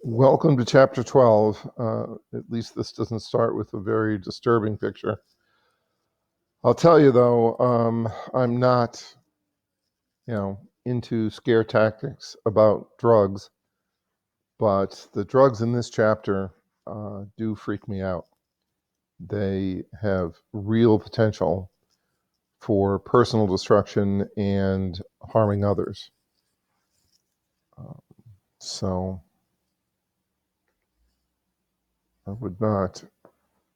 Welcome to chapter 12. At least this doesn't start with a very disturbing picture. I'll tell you though, I'm not, into scare tactics about drugs, but the drugs in this chapter do freak me out. They have real potential for personal destruction and harming others. So I would not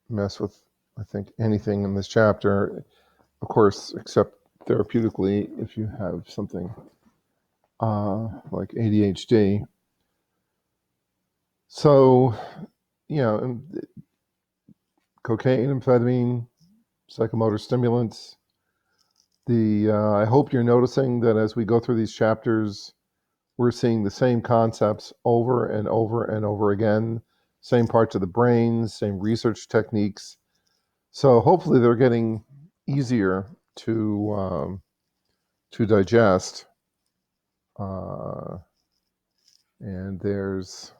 mess with, I think, anything in this chapter, of course, except therapeutically if you have something like ADHD. So, cocaine, amphetamine, psychomotor stimulants. I hope you're noticing that as we go through these chapters, we're seeing the same concepts over and over and over again, same parts of the brain, same research techniques. So hopefully they're getting easier to digest. And there's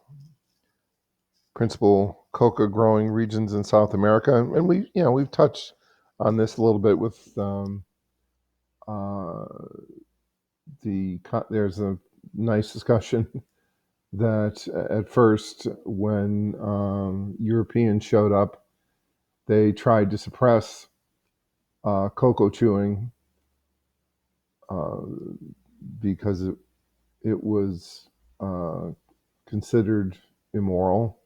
principal coca growing regions in South America, and we've touched on this a little bit with uh, there's a nice discussion that at first when Europeans showed up, they tried to suppress cocoa chewing uh, because it was considered immoral,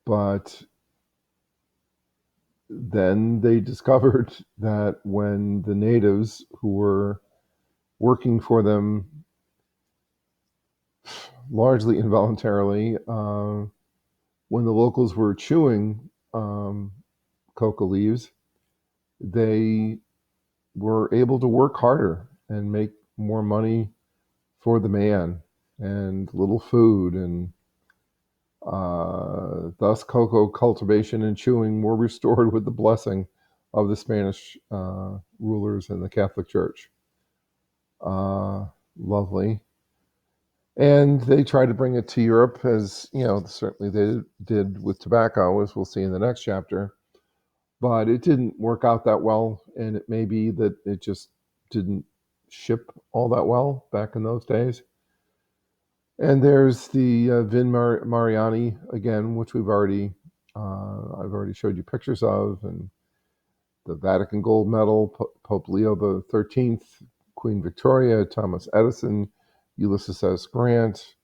but then they discovered that when the natives who were working for them largely involuntarily, when the locals were chewing coca leaves, they were able to work harder and make more money for the man and little food, and thus cocoa cultivation and chewing were restored with the blessing of the Spanish rulers and the Catholic Church. Lovely. And they tried to bring it to Europe, as certainly they did with tobacco, as we'll see in the next chapter. But it didn't work out that well, and it may be that it just didn't ship all that well back in those days. And there's the Mariani again, which I've already showed you pictures of, and the Vatican gold medal, Pope Leo the 13th, Queen Victoria, Thomas Edison, Ulysses S. Grant,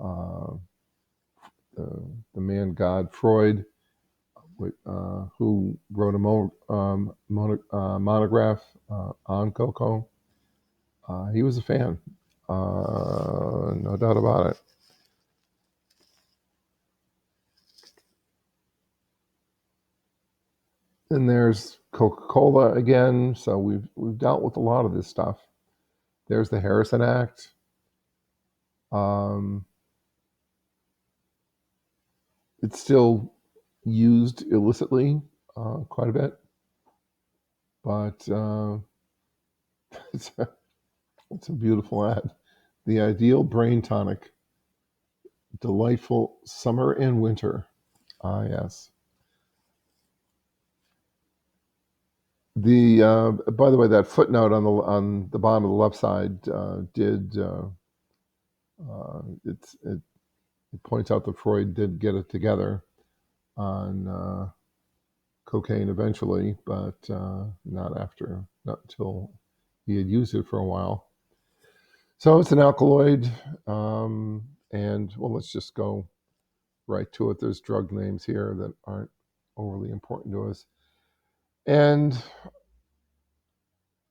uh, the man God Freud, who wrote a monograph on cocoa. He was a fan, no doubt about it. And there's Coca-Cola again. So we've dealt with a lot of this stuff. There's the Harrison Act. Um, it's still used illicitly quite a bit, but it's it's a beautiful ad. The ideal brain tonic, delightful summer and winter. Ah, yes. The By the way, that footnote on the bottom of the left side did it points out that Freud did get it together on cocaine eventually, but not until he had used it for a while. So it's an alkaloid, and well, let's just go right to it. There's drug names here that aren't overly important to us, and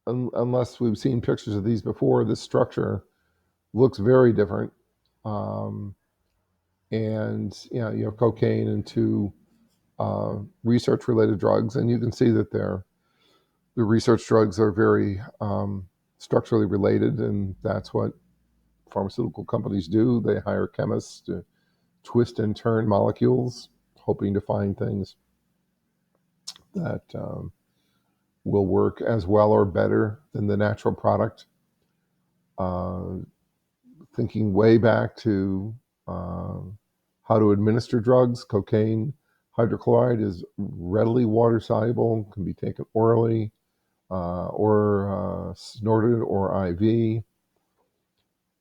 unless we've seen pictures of these before, this structure looks very different. Um, and you have cocaine and two research-related drugs, and you can see that the research drugs are very structurally related, and that's what pharmaceutical companies do. They hire chemists to twist and turn molecules, hoping to find things that will work as well or better than the natural product. Uh, Thinking way back to how to administer drugs. Cocaine hydrochloride is readily water soluble, can be taken orally or snorted or IV.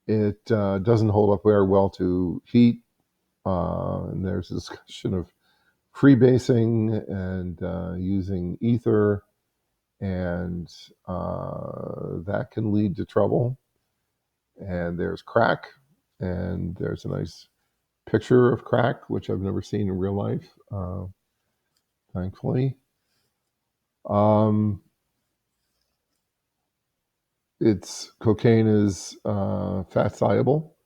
It doesn't hold up very well to heat. And there's a discussion of freebasing and using ether, and that can lead to trouble. And there's crack, and there's a nice picture of crack, which I've never seen in real life, thankfully. Cocaine is fat soluble,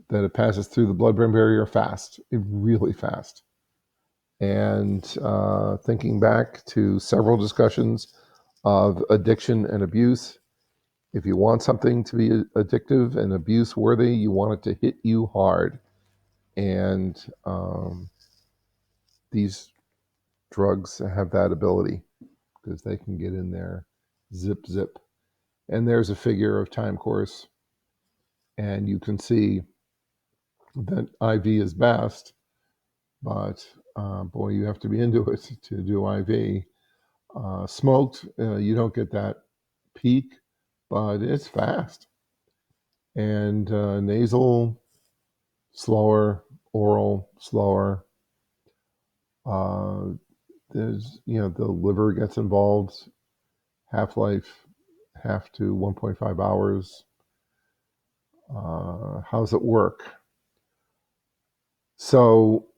that it passes through the blood-brain barrier fast, really fast. And thinking back to several discussions of addiction and abuse, if you want something to be addictive and abuse worthy, you want it to hit you hard. And these drugs have that ability because they can get in there, zip, zip. And there's a figure of time course, and you can see that IV is best, but boy, you have to be into it to do IV. Smoked, you don't get that peak, but it's fast. And nasal, slower, oral, slower. There's, the liver gets involved, half-life, half to 1.5 hours. How's it work? So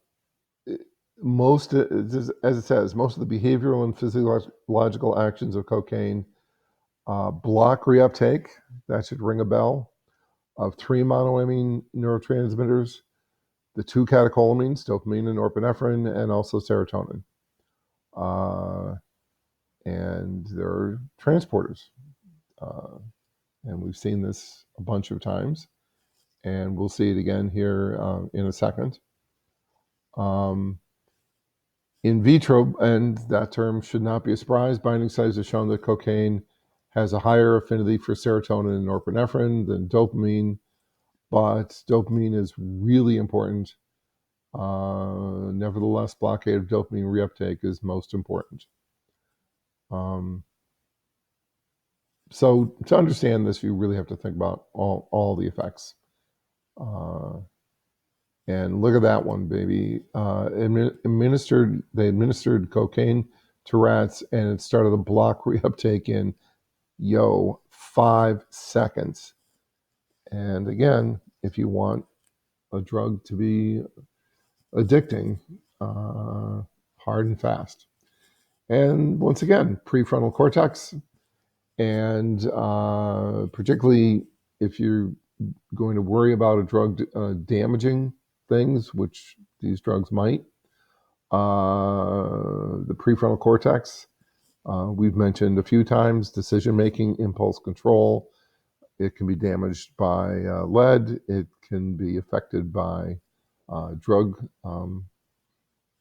as it says, most of the behavioral and physiological actions of cocaine block reuptake, that should ring a bell, of 3 monoamine neurotransmitters, the 2 catecholamines, dopamine and norepinephrine, and also serotonin. And they're transporters. And we've seen this a bunch of times, and we'll see it again here in a second. In vitro, and that term should not be a surprise, binding sites have shown that cocaine has a higher affinity for serotonin and norepinephrine than dopamine, but dopamine is really important. Nevertheless, blockade of dopamine reuptake is most important. So to understand this, you really have to think about all the effects. And look at that one, baby. They administered cocaine to rats, and it started to block reuptake in 5 seconds. And again, if you want a drug to be addicting, hard and fast. And once again, prefrontal cortex, and particularly if you're going to worry about a drug damaging things, which these drugs might, the prefrontal cortex, we've mentioned a few times, decision-making, impulse control. It can be damaged by lead. It can be affected by drug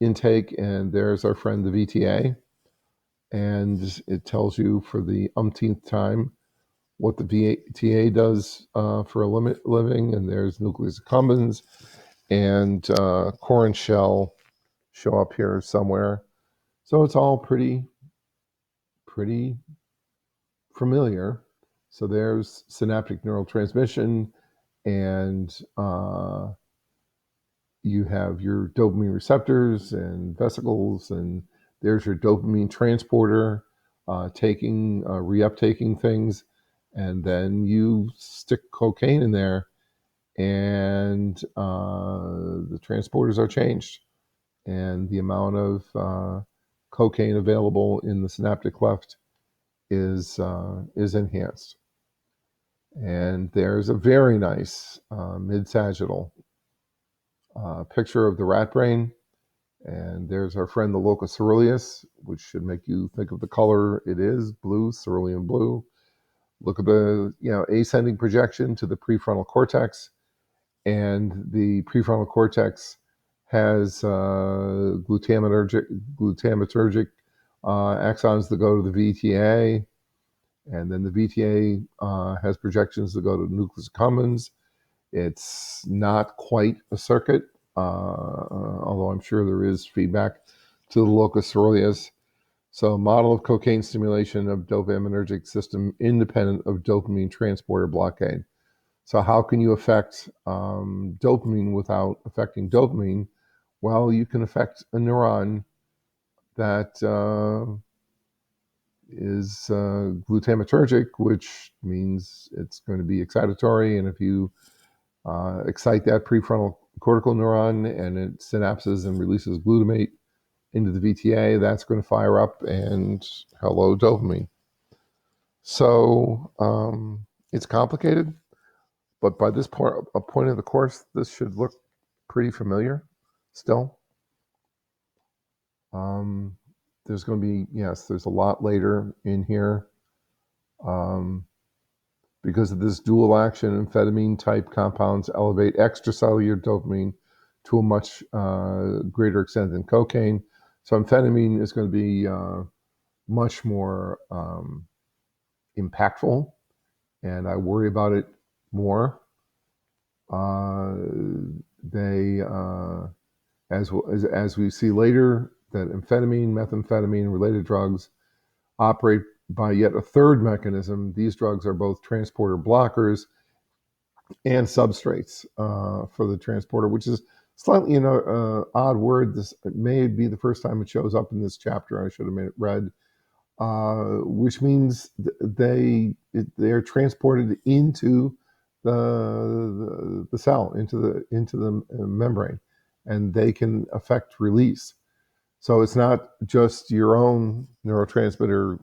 intake. And there's our friend, the VTA. And it tells you for the umpteenth time what the VTA does for a living. And there's nucleus accumbens and core and shell show up here somewhere. So it's all pretty familiar. So there's synaptic neural transmission, and you have your dopamine receptors and vesicles, and there's your dopamine transporter reuptaking things, and then you stick cocaine in there, and the transporters are changed, and the amount of cocaine available in the synaptic cleft is enhanced. And there's a very nice mid-sagittal picture of the rat brain. And there's our friend, the locus coeruleus, which should make you think of the color it is, blue, cerulean blue. Look at the ascending projection to the prefrontal cortex. And the prefrontal cortex has glutamatergic axons that go to the VTA. And then the VTA has projections that go to nucleus accumbens. It's not quite a circuit, although I'm sure there is feedback to the locus coeruleus. So, model of cocaine stimulation of dopaminergic system independent of dopamine transporter blockade. So, how can you affect dopamine without affecting dopamine? Well, you can affect a neuron that is glutamatergic, which means it's going to be excitatory. And if you excite that prefrontal cortical neuron and it synapses and releases glutamate into the VTA, that's going to fire up and hello, dopamine. So it's complicated, but by this point of the course, this should look pretty familiar still. There's going to be, yes, there's a lot later in here. Because of this dual action, amphetamine type compounds elevate extracellular dopamine to a much greater extent than cocaine. So amphetamine is going to be much more impactful, and I worry about it more. As we see later, that amphetamine, methamphetamine, related drugs operate by yet a third mechanism. These drugs are both transporter blockers and substrates for the transporter, which is slightly an odd word. This it may be the first time it shows up in this chapter. I should have made it red, which means they're transported into the cell, into the membrane, and they can affect release. So it's not just your own neurotransmitter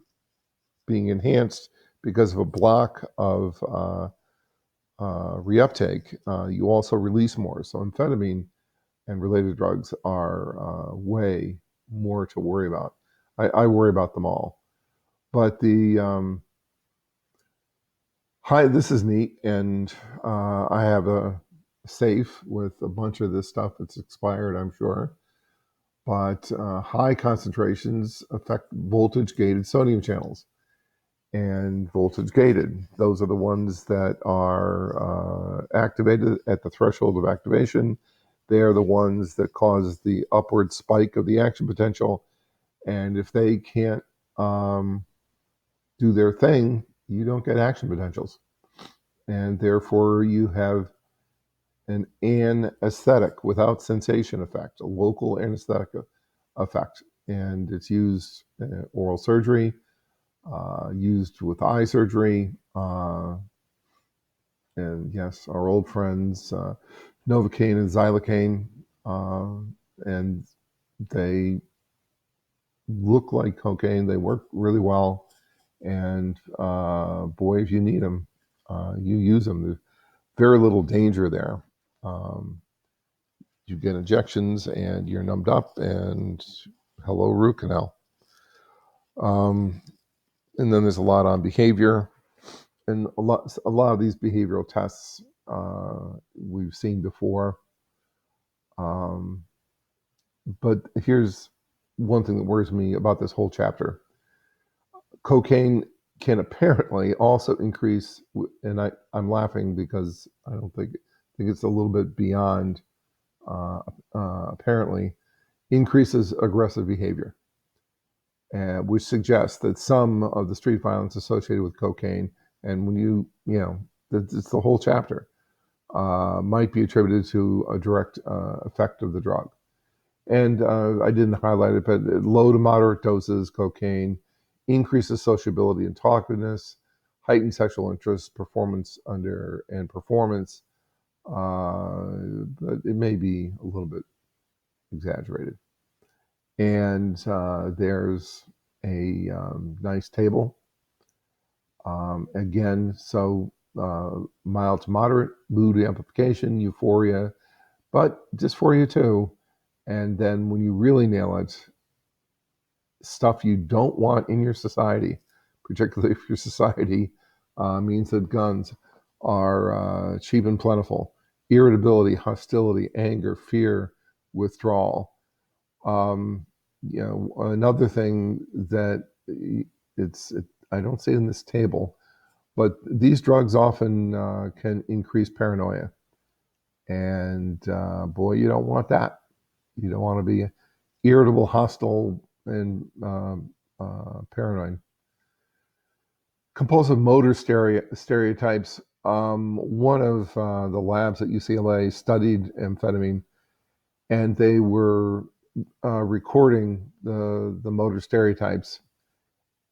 being enhanced because of a block of reuptake. You also release more. So amphetamine and related drugs are way more to worry about. I worry about them all. But the this is neat, and I have a safe with a bunch of this stuff that's expired, I'm sure. But high concentrations affect voltage gated sodium channels. And voltage gated, those are the ones that are activated at the threshold of activation. They are the ones that cause the upward spike of the action potential. And if they can't do their thing, you don't get action potentials. And therefore, you have an anesthetic without sensation effect, a local anesthetic effect. And it's used in oral surgery, used with eye surgery, and yes, our old friends Novocaine and Xylocaine, and they look like cocaine. They work really well, and boy, if you need them, you use them. There's very little danger there. You get injections, and you're numbed up, and hello, root canal. And then there's a lot on behavior, and a lot of these behavioral tests we've seen before. But here's one thing that worries me about this whole chapter. Cocaine can apparently also increase, and I'm laughing because I don't think it's a little bit beyond apparently, increases aggressive behavior, which suggests that some of the street violence associated with cocaine, and when you know, it's the whole chapter, might be attributed to a direct effect of the drug. And I didn't highlight it, but low to moderate doses cocaine increases sociability and talkativeness, heightened sexual interest, performance. But it may be a little bit exaggerated. And there's a nice table. Again, so mild to moderate mood amplification, euphoria, but dysphoria too. And then when you really nail it, stuff you don't want in your society, particularly if your society means that guns are cheap and plentiful, irritability, hostility, anger, fear, withdrawal. Another thing that I don't see in this table, but these drugs often can increase paranoia. And boy, you don't want that. You don't want to be irritable, hostile, and paranoid. Compulsive motor stereotypes. One of the labs at UCLA studied amphetamine, and they were recording the motor stereotypes.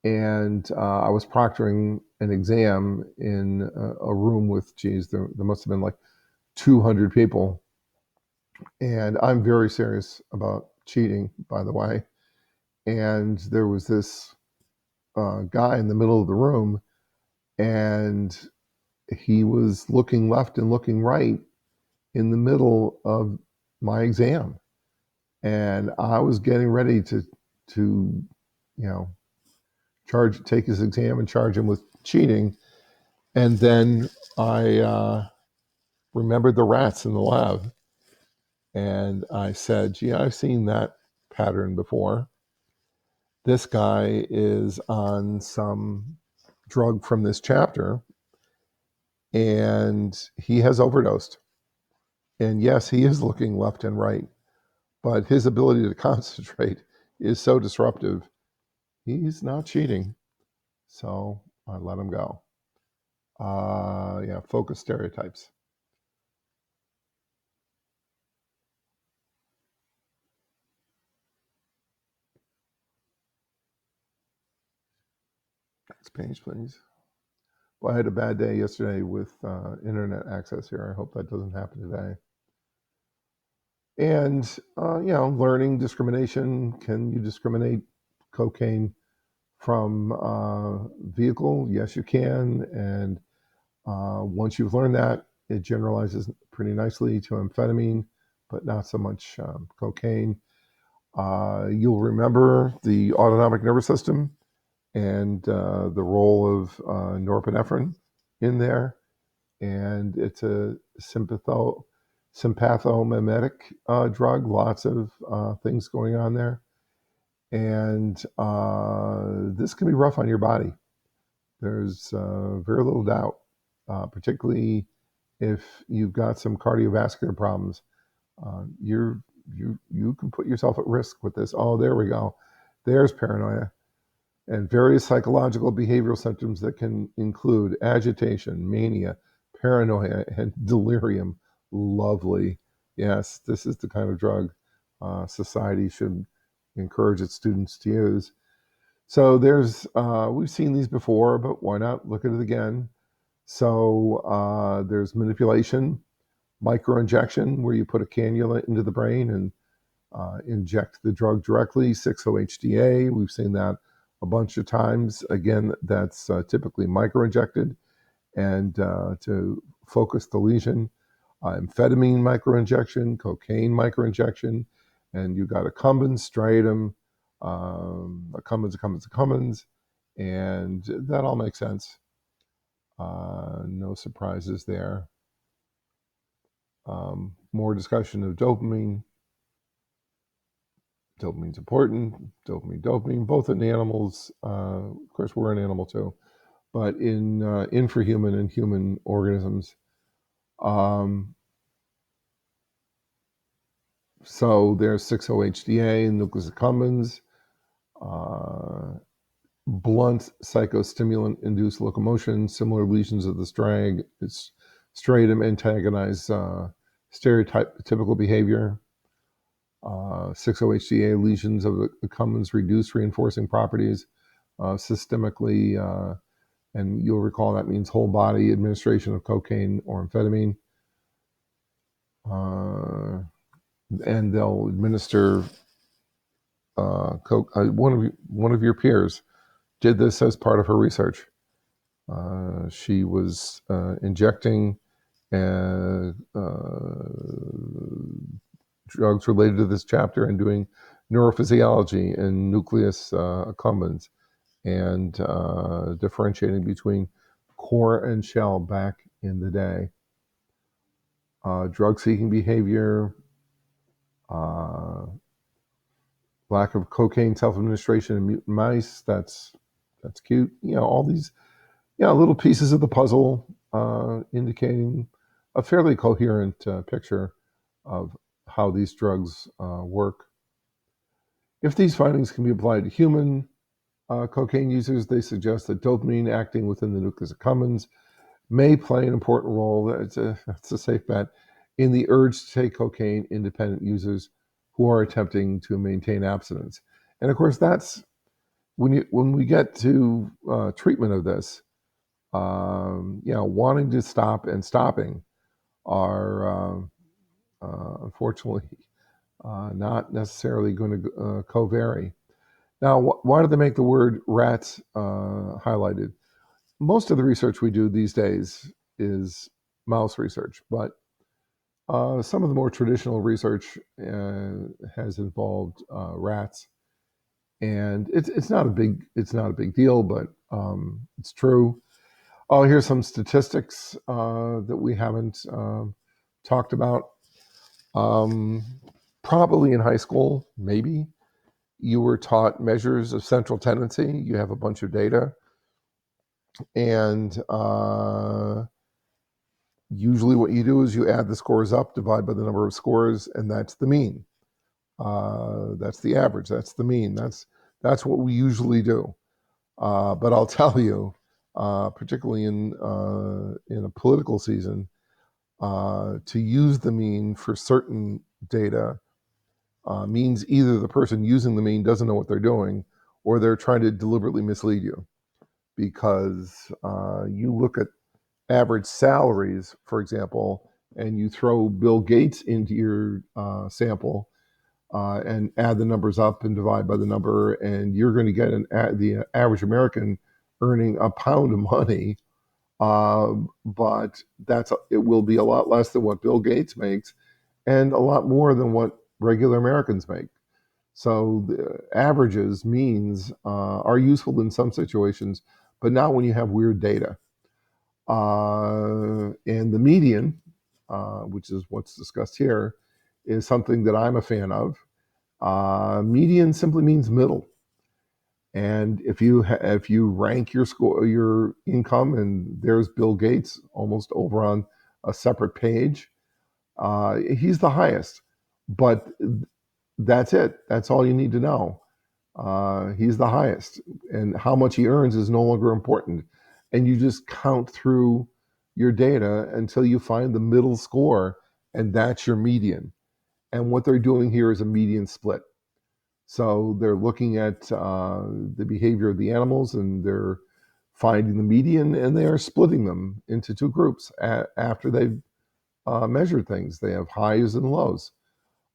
And I was proctoring an exam in a room with, geez, there must have been like 200 people. And I'm very serious about cheating, by the way. And there was this guy in the middle of the room, and he was looking left and looking right in the middle of my exam. And I was getting ready to you know, take his exam and charge him with cheating. And then I remembered the rats in the lab. And I said, gee, I've seen that pattern before. This guy is on some drug from this chapter, and he has overdosed. And yes, he is looking left and right, but his ability to concentrate is so disruptive. He's not cheating. So I let him go. Yeah, focus stereotypes. Next page, please. Well, I had a bad day yesterday with internet access here. I hope that doesn't happen today. And, learning discrimination. Can you discriminate cocaine from vehicle? Yes, you can. And once you've learned that, it generalizes pretty nicely to amphetamine, but not so much cocaine. You'll remember the autonomic nervous system and the role of norepinephrine in there. And it's a sympathomimetic drug, lots of things going on there. And this can be rough on your body. There's very little doubt, particularly if you've got some cardiovascular problems. You can put yourself at risk with this. Oh, there we go. There's paranoia and various psychological behavioral symptoms that can include agitation, mania, paranoia, and delirium. Lovely. Yes, this is the kind of drug society should encourage its students to use. So we've seen these before, but why not look at it again? So there's manipulation, microinjection, where you put a cannula into the brain and inject the drug directly, 6-OHDA. We've seen that a bunch of times. Again, that's typically microinjected and to focus the lesion. Amphetamine microinjection, cocaine microinjection, and you got accumbens, striatum, accumbens, and that all makes sense. No surprises there. More discussion of dopamine. Dopamine's important. Dopamine, both in animals. Of course, we're an animal too, but in infrahuman and human organisms. So there's 6-OHDA, nucleus accumbens, blunt psychostimulant-induced locomotion, similar lesions of the striatum antagonize stereotypical behavior. 6-OHDA lesions of the accumbens reduce reinforcing properties systemically, and you'll recall that means whole body administration of cocaine or amphetamine. And they'll administer coke. One of your peers did this as part of her research. She was injecting drugs related to this chapter and doing neurophysiology and nucleus accumbens and differentiating between core and shell back in the day. Drug-seeking behavior, lack of cocaine self-administration in mutant mice. That's cute. All these little pieces of the puzzle indicating a fairly coherent picture of how these drugs work. If these findings can be applied to human cocaine users, they suggest that dopamine acting within the nucleus accumbens may play an important role. That's a safe bet in the urge to take cocaine independent users who are attempting to maintain abstinence. And of course, that's when we get to treatment of this. Wanting to stop and stopping are unfortunately not necessarily going to co-vary. Now, why do they make the word rats highlighted? Most of the research we do these days is mouse research, but some of the more traditional research has involved rats, and it's not a big deal, but it's true. Oh, here's some statistics that we haven't talked about. Um, Probably in high school, maybe you were taught measures of central tendency. You have a bunch of data, and usually what you do is you add the scores up, divide by the number of scores, and that's the mean. That's the average. That's the mean. That's what we usually do. But I'll tell you, particularly in a political season, to use the mean for certain data means either the person using the mean doesn't know what they're doing, or they're trying to deliberately mislead you. Because you look at average salaries, for example, and you throw Bill Gates into your sample and add the numbers up and divide by the number, and you're going to get the average American earning a pound of money, but it will be a lot less than what Bill Gates makes, and a lot more than what regular Americans make. So the averages, means, are useful in some situations, but not when you have weird data. And the median, which is what's discussed here, is something that I'm a fan of. Median simply means middle. And if you rank your income, and there's Bill Gates almost over on a separate page, he's the highest. But that's it. That's all you need to know. He's the highest, and how much he earns is no longer important. And you just count through your data until you find the middle score, and that's your median. And what they're doing here is a median split. So they're looking at the behavior of the animals, and they're finding the median, and they are splitting them into two groups after they've measured things. They have highs and lows.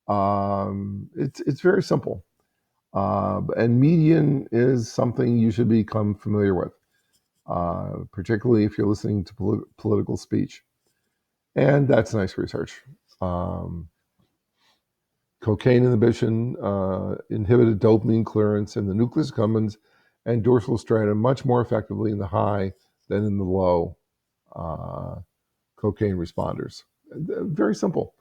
It's very simple. And median is something you should become familiar with, particularly if you're listening to political speech. And that's nice research. Cocaine inhibition inhibited dopamine clearance in the nucleus accumbens and dorsal striatum much more effectively in the high than in the low cocaine responders. Very simple.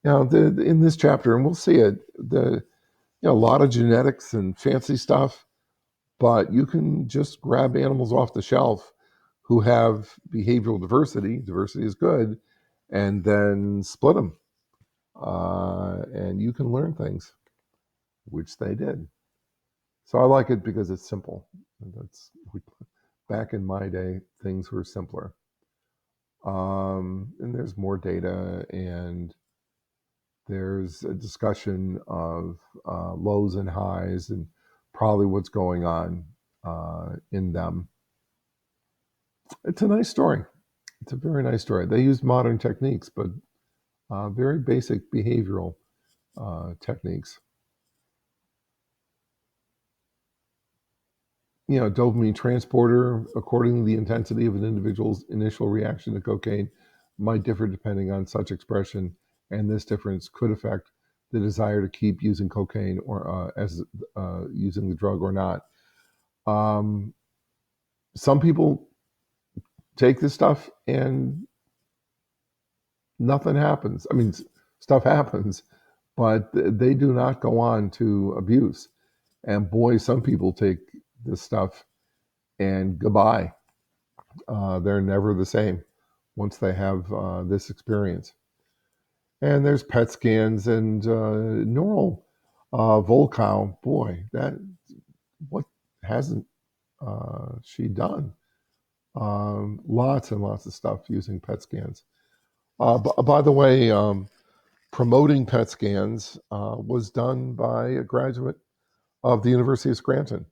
Now, in this chapter, and we'll see it, a lot of genetics and fancy stuff, but you can just grab animals off the shelf who have behavioral diversity. Diversity is good, and then split them, and you can learn things, which they did. So I like it because it's simple. Back in my day, things were simpler. And there's more data, and there's a discussion of lows and highs, and probably what's going on in them. It's a nice story. It's a very nice story. They used modern techniques, but very basic behavioral techniques. Dopamine transporter, according to the intensity of an individual's initial reaction to cocaine, might differ depending on such expression, and this difference could affect the desire to keep using cocaine or as using the drug or not. Some people take this stuff and nothing happens. I mean, stuff happens, but they do not go on to abuse. And boy, some people take this stuff and goodbye. They're never the same once they have this experience. And there's PET scans and neural Volkow. Boy, that what hasn't she done? Lots and lots of stuff using PET scans. By the way, promoting PET scans was done by a graduate of the University of Scranton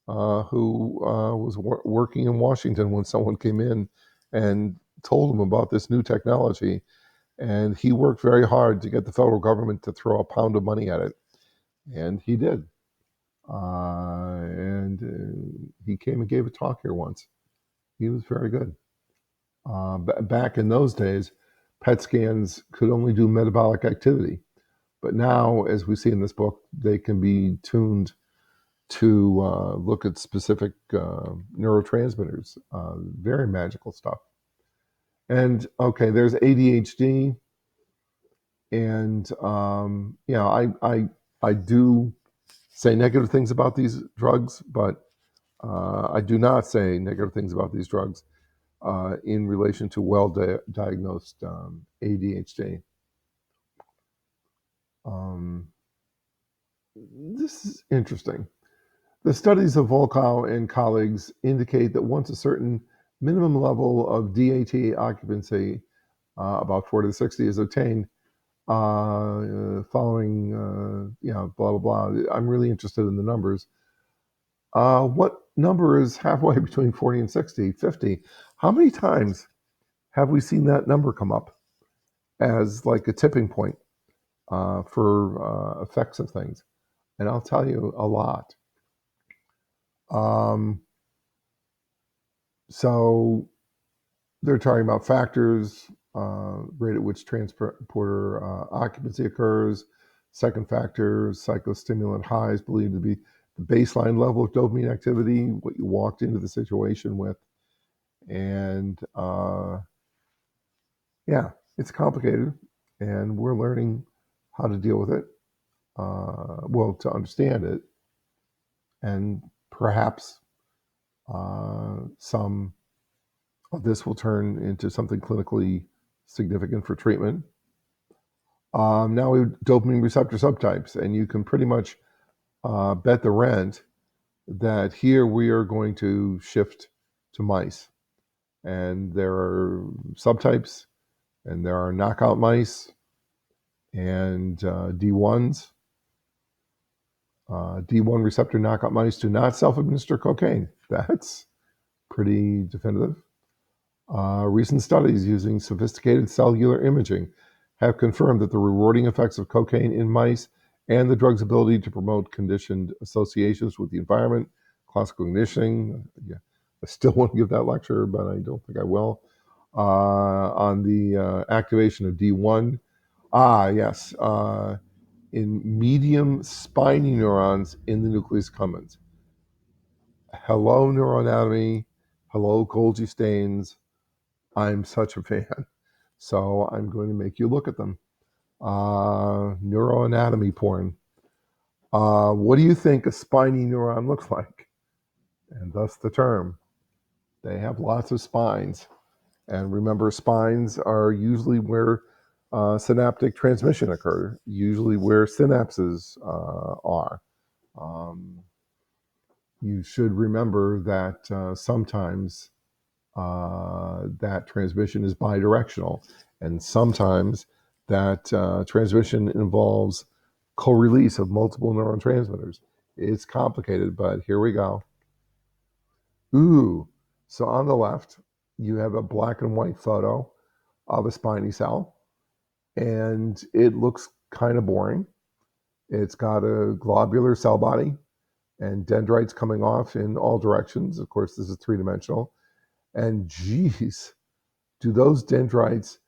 who was working in Washington when someone came in and told him about this new technology. And he worked very hard to get the federal government to throw a pound of money at it. And he did. And he came and gave a talk here once. He was very good. Back in those days, PET scans could only do metabolic activity. But now, as we see in this book, they can be tuned to look at specific neurotransmitters. Very magical stuff. And okay, there's ADHD, and I do say negative things about these drugs, but I do not say negative things about these drugs in relation to well-diagnosed ADHD. This is interesting. The studies of Volkow and colleagues indicate that once a certain minimum level of DHT occupancy, about 40 to 60, is attained, following, blah, blah, blah. I'm really interested in the numbers. What number is halfway between 40 and 60, 50? How many times have we seen that number come up as like a tipping point for effects of things? And I'll tell you, a lot. So they're talking about factors, rate at which transporter occupancy occurs. Second factor, psychostimulant highs believed to be the baseline level of dopamine activity, what you walked into the situation with. And it's complicated, and we're learning how to deal with it, to understand it, and perhaps some of this will turn into something clinically significant for treatment. Now we have dopamine receptor subtypes, and you can pretty much bet the rent that here we are going to shift to mice. And there are subtypes, and there are knockout mice, and D1s. D1 receptor knockout mice do not self-administer cocaine. That's pretty definitive. Recent studies using sophisticated cellular imaging have confirmed that the rewarding effects of cocaine in mice and the drug's ability to promote conditioned associations with the environment, classical conditioning. Yeah, I still want to give that lecture, but I don't think I will. On the activation of D1. Yes. In medium spiny neurons in the nucleus accumbens. Hello, neuroanatomy. Hello, Golgi stains. I'm such a fan. So I'm going to make you look at them. Neuroanatomy porn. What do you think a spiny neuron looks like? And thus the term. They have lots of spines. And remember, spines are usually where synaptic transmission occurs, usually where synapses are. You should remember that sometimes that transmission is bidirectional, and sometimes that transmission involves co-release of multiple neurotransmitters. It's complicated, but here we go. Ooh, so on the left, you have a black and white photo of a spiny cell, and it looks kind of boring. It's got a globular cell body and dendrites coming off in all directions. Of course, this is three-dimensional. And geez, do those dendrites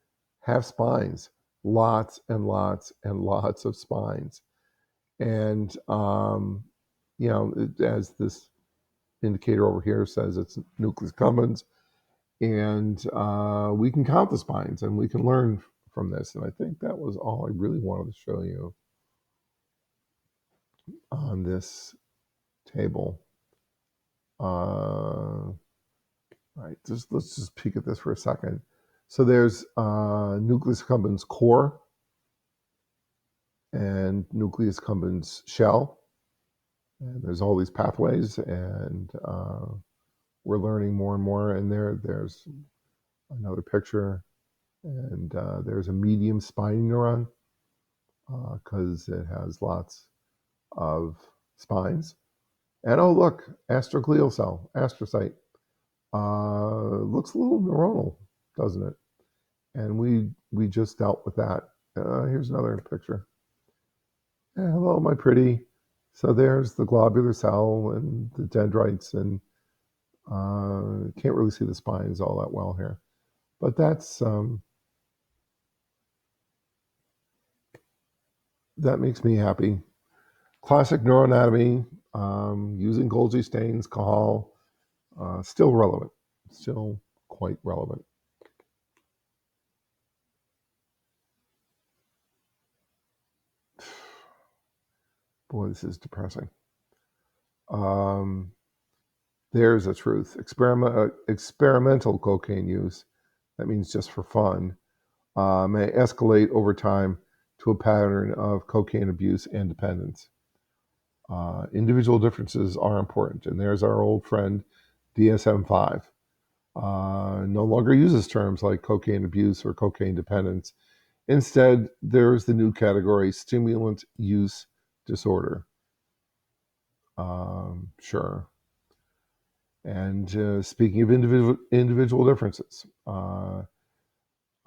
have spines? Lots and lots and lots of spines. And, as this indicator over here says, it's nucleus accumbens. And we can count the spines, and we can learn from this. And I think that was all I really wanted to show you on this table. Right, let's just peek at this for a second. So there's nucleus accumbens core and nucleus accumbens shell. And there's all these pathways, and we're learning more and more. And there's another picture, and there's a medium spiny neuron because it has lots of spines. And oh, look, astroglial cell, astrocyte. Looks a little neuronal, doesn't it? And we just dealt with that. Here's another picture. Hello, my pretty. So there's the globular cell and the dendrites, and can't really see the spines all that well here, but that makes me happy. Classic neuroanatomy, using Golgi stains, Cahal, still relevant, still quite relevant. Boy, this is depressing. There's a truth. Experimental cocaine use, that means just for fun, may escalate over time to a pattern of cocaine abuse and dependence. Individual differences are important, and there's our old friend DSM-5. No longer uses terms like cocaine abuse or cocaine dependence. Instead, there's the new category, stimulant use disorder. Sure. And speaking of individual differences,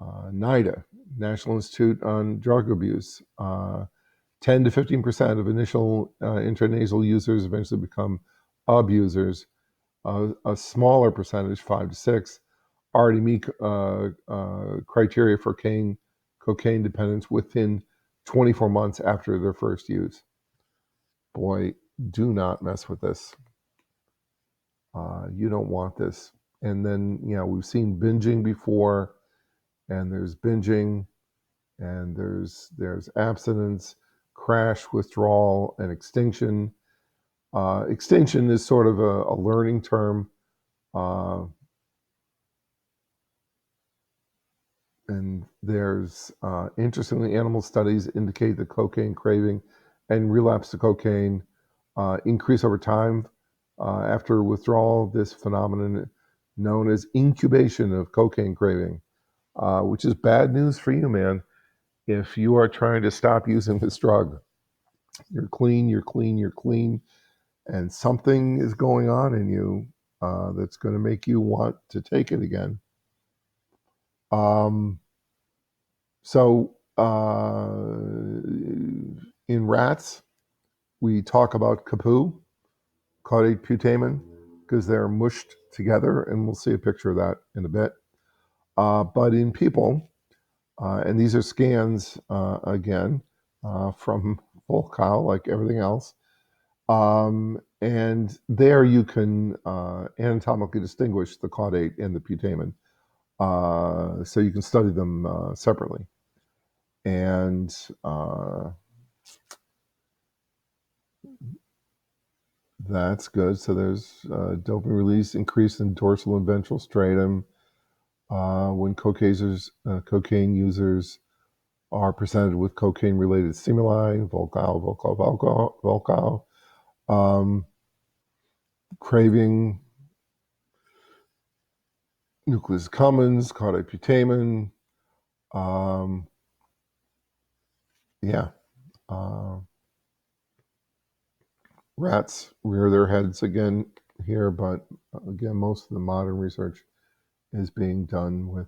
NIDA, National Institute on Drug Abuse, 10 to 15% of initial intranasal users eventually become abusers. A smaller percentage, 5 to 6, already meet criteria for cocaine dependence within 24 months after their first use. Boy, do not mess with this. You don't want this. And then, we've seen binging before, and there's binging, and there's abstinence, crash, withdrawal, and extinction. Extinction is sort of a learning term. And there's, interestingly, animal studies indicate that cocaine craving and relapse to cocaine increase over time after withdrawal. This phenomenon known as incubation of cocaine craving, which is bad news for you, man. If you are trying to stop using this drug, you're clean, and something is going on in you that's going to make you want to take it again. So in rats, we talk about CAPU, caudate putamen, because they're mushed together, and we'll see a picture of that in a bit. But in people, and these are scans again from Volkow, like everything else, and there you can anatomically distinguish the caudate and the putamen, so you can study them separately. And that's good. So there's dopamine release increase in dorsal and ventral striatum when cocaine users are presented with cocaine-related stimuli, Volkow, craving, nucleus accumbens, caudate putamen. Yeah. Rats rear their heads again here, but again, most of the modern research is being done with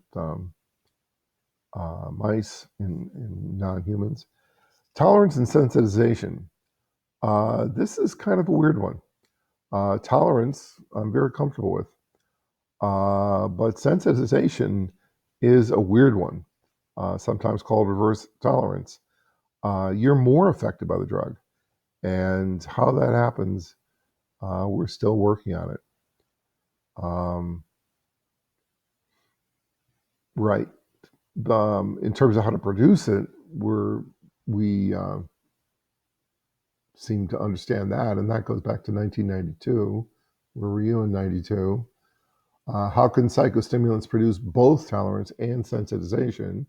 mice in non-humans. Tolerance and sensitization. This is kind of a weird one. Tolerance, I'm very comfortable with. But sensitization is a weird one, sometimes called reverse tolerance. You're more affected by the drug. And how that happens, we're still working on it. Right. In terms of how to produce it, we seem to understand that, and that goes back to 1992. Where were you in 92? How can psychostimulants produce both tolerance and sensitization?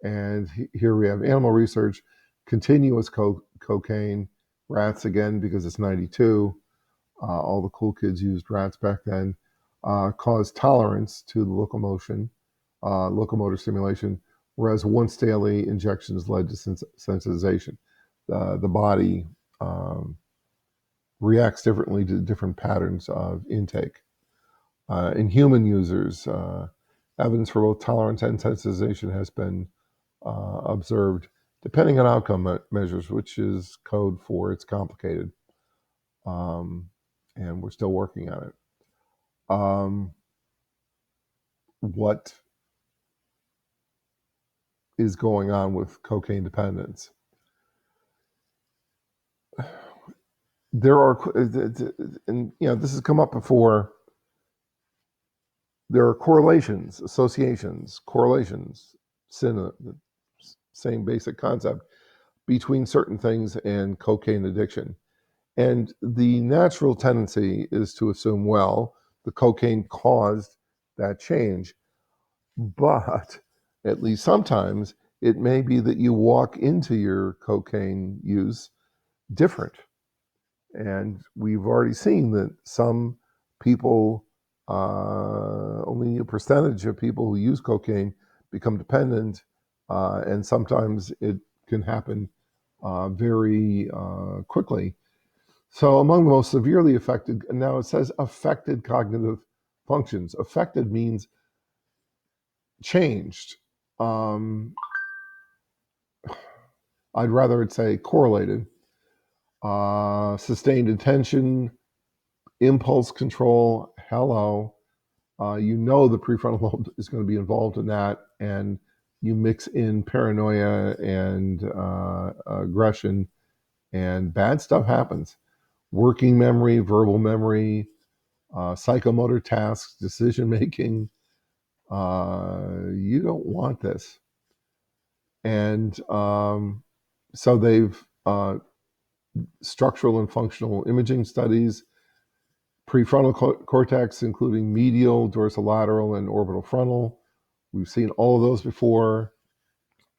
And here we have animal research, continuous cocaine, rats again because it's 92. All the cool kids used rats back then. Caused tolerance to the locomotor stimulation, whereas once daily injections led to sensitization. The body reacts differently to different patterns of intake. In human users, evidence for both tolerance and sensitization has been observed, depending on outcome measures, which is code for it's complicated, and we're still working on it. What is going on with cocaine dependence? There are, and this has come up before. There are correlations, associations, correlations, same basic concept between certain things and cocaine addiction. And the natural tendency is to assume, well, the cocaine caused that change. But at least sometimes it may be that you walk into your cocaine use different. And we've already seen that some people, only a percentage of people who use cocaine become dependent, and sometimes it can happen very quickly. So, among the most severely affected, and now it says affected cognitive functions. Affected means changed. I'd rather it say correlated. Sustained attention, impulse control. Hello. The prefrontal lobe is going to be involved in that, and you mix in paranoia and aggression, and bad stuff happens. Working memory, verbal memory, psychomotor tasks, decision making. You don't want this. And so they've structural and functional imaging studies, prefrontal cortex, including medial, dorsolateral, and orbital frontal. We've seen all of those before.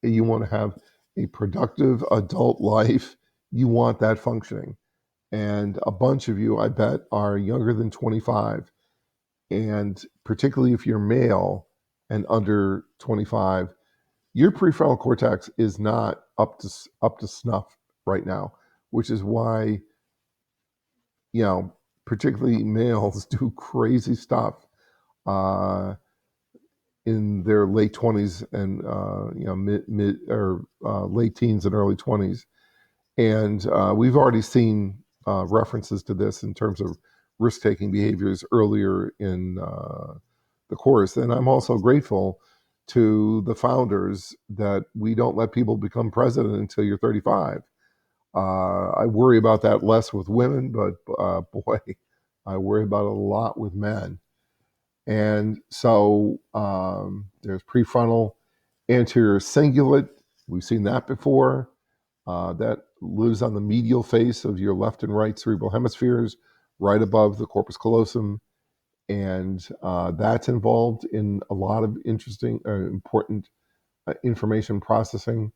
You want to have a productive adult life. You want that functioning. And a bunch of you, I bet, are younger than 25. And particularly if you're male and under 25, your prefrontal cortex is not up to snuff right now, which is why, particularly males do crazy stuff in their late 20s and mid or late teens and early 20s. And we've already seen references to this in terms of risk-taking behaviors earlier in the course. And I'm also grateful to the founders that we don't let people become president until you're 35. I worry about that less with women, but boy, I worry about it a lot with men. And so there's prefrontal anterior cingulate. We've seen that before. That lives on the medial face of your left and right cerebral hemispheres, right above the corpus callosum. And that's involved in a lot of interesting, important information processing.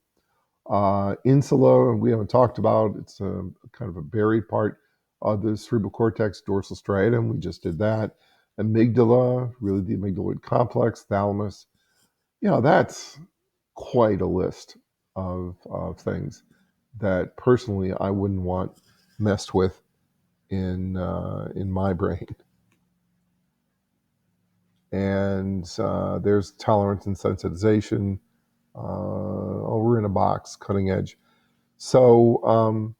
Insula, we haven't talked about. It's a kind of a buried part of the cerebral cortex, dorsal striatum. We just did that. Amygdala, really the amygdaloid complex, thalamus. That's quite a list of things that personally I wouldn't want messed with in my brain. And there's tolerance and sensitization. We're in a box, cutting edge. So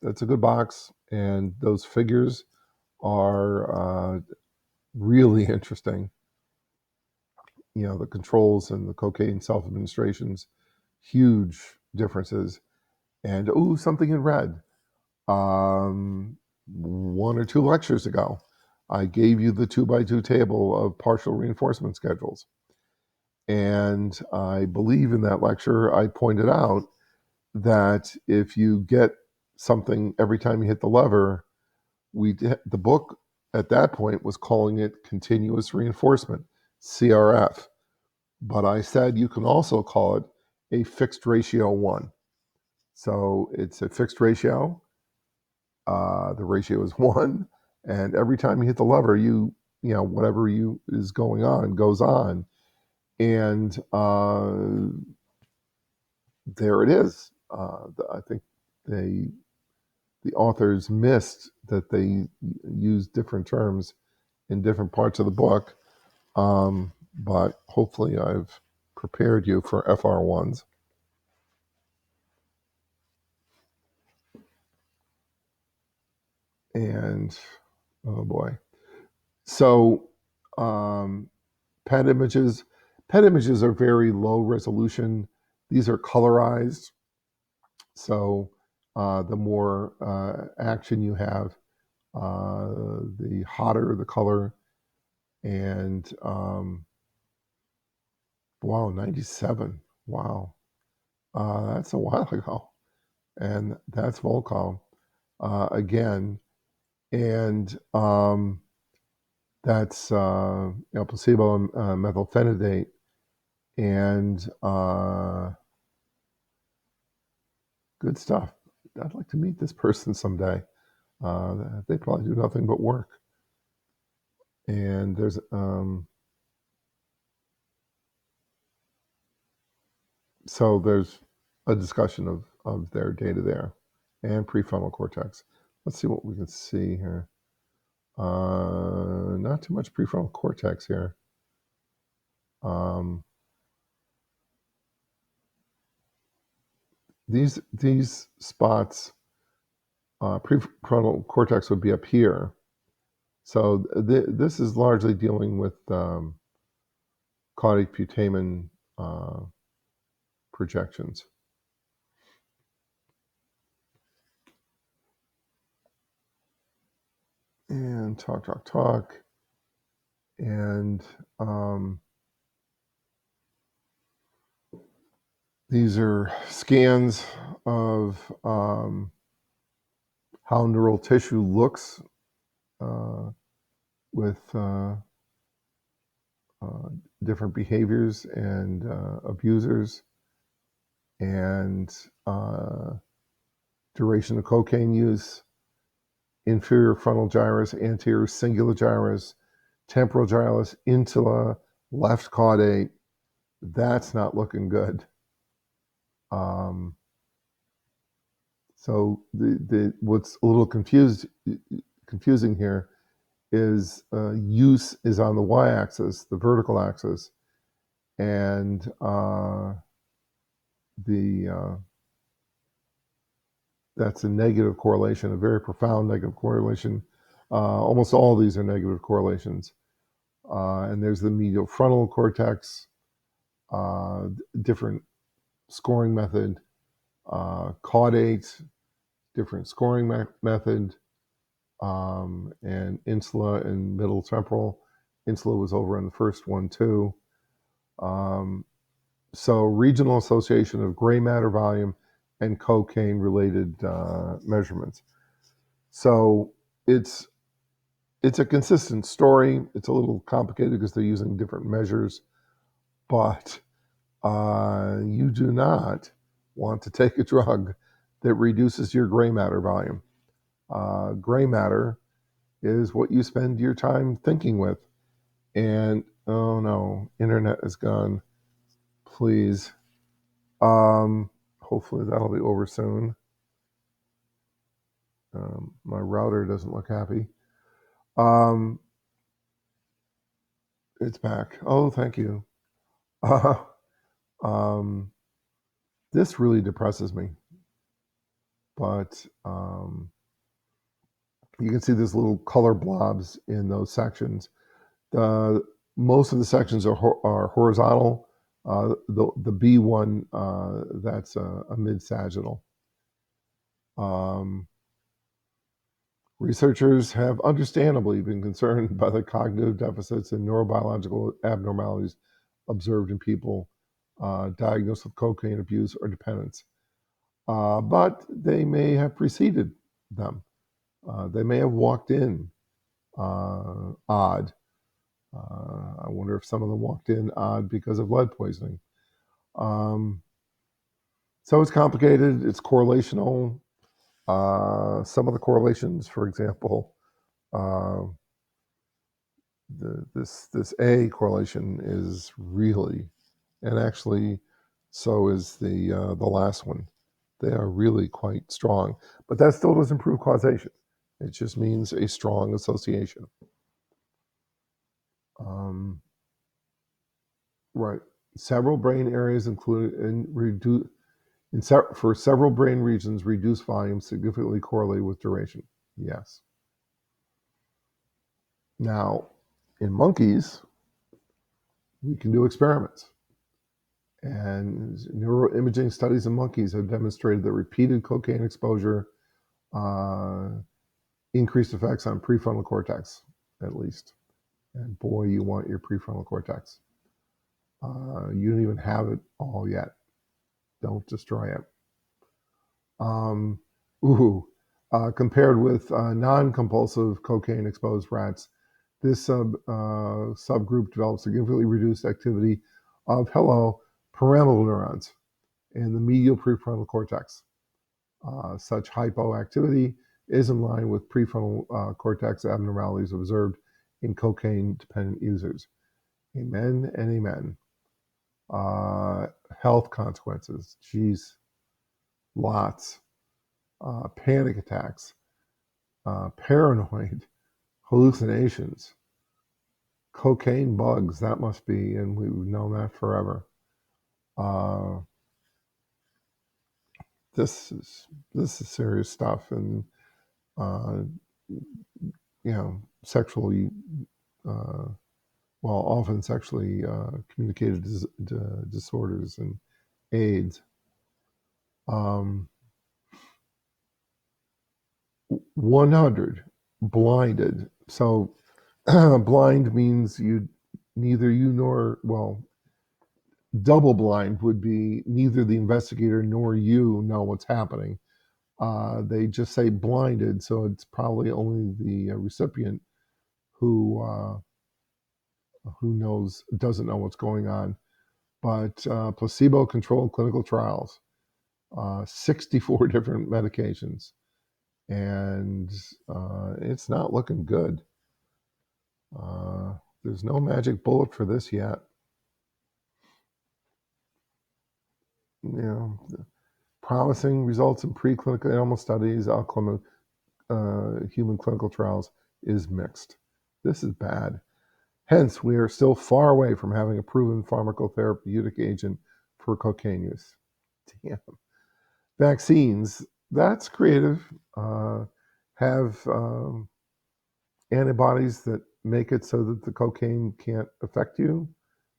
that's a good box, and those figures are really interesting. The controls and the cocaine self-administrations, huge differences. And something in red. 1 or 2 lectures ago, I gave you the 2x2 table of partial reinforcement schedules. And I believe in that lecture, I pointed out that if you get something every time you hit the lever, the book at that point was calling it continuous reinforcement, CRF. But I said you can also call it a fixed ratio 1. So it's a fixed ratio. The ratio is 1, and every time you hit the lever, whatever is going on goes on, and there it is. I think the authors missed that they used different terms in different parts of the book, but hopefully I've prepared you for FR1s. And oh boy. So pet images. Pet images are very low resolution. These are colorized. So the more action you have, the hotter the color. And wow, 97. Wow. That's a while ago. And that's Volcom again. And that's placebo and methylphenidate. And good stuff. I'd like to meet this person someday. They probably do nothing but work. And there's so there's a discussion of their data there and prefrontal cortex. Let's see what we can see here. Not too much prefrontal cortex here. These spots, prefrontal cortex would be up here. So this is largely dealing with caudate putamen projections. And talk. And these are scans of how neural tissue looks with different behaviors and abusers, and duration of cocaine use, inferior frontal gyrus, anterior cingulate gyrus, temporal gyrus, insula, left caudate. That's not looking good. So what's a little confusing here is use is on the y-axis, the vertical axis, and that's a negative correlation, a very profound negative correlation. Almost all of these are negative correlations. And there's the medial frontal cortex, different scoring method, caudate, different scoring method, and insula and middle temporal. Insula was over in the first one too. So regional association of gray matter volume and cocaine related measurements. So it's a consistent story. It's a little complicated because they're using different measures, but you do not want to take a drug that reduces your gray matter volume. Gray matter is what you spend your time thinking with. And oh no, internet is gone. Please. Hopefully that'll be over soon. My router doesn't look happy. It's back. Oh, thank you. This really depresses me. But you can see these little color blobs in those sections. Most of the sections are horizontal. The B one, that's a mid-sagittal. Researchers have understandably been concerned by the cognitive deficits and neurobiological abnormalities observed in people diagnosed with cocaine abuse or dependence. But they may have preceded them. They may have walked in odd. I wonder if some of them walked in odd because of lead poisoning. Um, so it's complicated. It's correlational. Some of the correlations, for example, uh, this A correlation is really, and actually, so is the last one. They are really quite strong, but that still doesn't prove causation. It just means a strong association. Um, right. Several brain areas include and reduce for several brain regions, reduced volume significantly correlated with duration. Yes. Now, in monkeys, we can do experiments. And neuroimaging studies in monkeys have demonstrated that repeated cocaine exposure uh, increased effects on prefrontal cortex, at least. And boy, you want your prefrontal cortex. You don't even have it all yet. Don't destroy it. Um, Compared with non-compulsive cocaine-exposed rats, this subgroup developed significantly reduced activity of pyramidal neurons in the medial prefrontal cortex. Such hypoactivity is in line with prefrontal cortex abnormalities observed in cocaine-dependent users. Amen and amen. Health consequences, geez, lots. Panic attacks, paranoid, hallucinations, cocaine bugs, that must be, and we've known that forever. Uh, this is serious stuff, and uh, sexually, uh, often sexually communicated disorders and AIDS. Um, 100 blinded. So blind means neither you nor, double blind would be neither the investigator nor you know what's happening. They just say blinded, so it's probably only the recipient who doesn't know what's going on. But placebo-controlled clinical trials, 64 different medications, and it's not looking good. Uh, there's no magic bullet for this yet. You know, promising results in preclinical animal studies, human clinical trials is mixed. This is bad. Hence, we are still far away from having a proven pharmacotherapeutic agent for cocaine use. Damn. Vaccines, that's creative. Have antibodies that make it so that the cocaine can't affect you